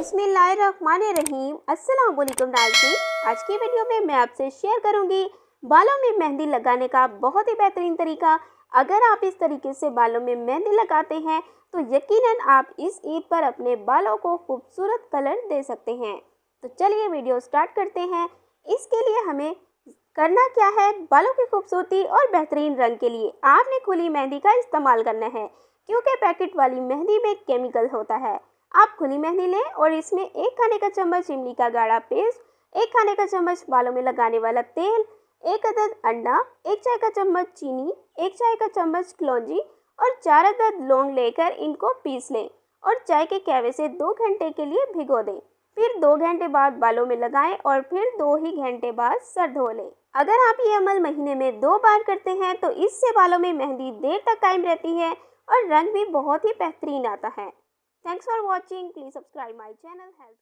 बिस्मिल्लाहिर्रहमानिर्रहीम। अस्सलाम वालेकुम नाज़रीन। आज की वीडियो में मैं आपसे शेयर करूंगी बालों में मेहंदी लगाने का बहुत ही बेहतरीन तरीका। अगर आप इस तरीके से बालों में मेहंदी लगाते हैं तो यकीनन आप इस ईद पर अपने बालों को खूबसूरत कलर दे सकते हैं। तो चलिए वीडियो स्टार्ट करते हैं। इसके लिए हमें करना क्या है, बालों की खूबसूरती और बेहतरीन रंग के लिए आपने खुली मेहंदी का इस्तेमाल करना है, क्योंकि पैकेट वाली मेहंदी में केमिकल होता है। आप खुली मेहंदी लें और इसमें 1 खाने का चम्मच इमली का गाढ़ा पेस्ट, 1 खाने का चम्मच बालों में लगाने वाला तेल, 1 अदद अंडा, 1 चाय का चम्मच चीनी, 1 चाय का चम्मच कलौंजी और 4 अदद लौंग लेकर इनको पीस लें और चाय के कहवे से 2 घंटे के लिए भिगो दें। फिर 2 घंटे बाद बालों में लगाएं और फिर 2 ही घंटे बाद सर धो लें। अगर आप ये अमल महीने में 2 बार करते हैं तो इससे बालों में मेहंदी देर तक कायम रहती है और रंग भी बहुत ही बेहतरीन आता है। Thanks for watching. Please subscribe my channel. Help.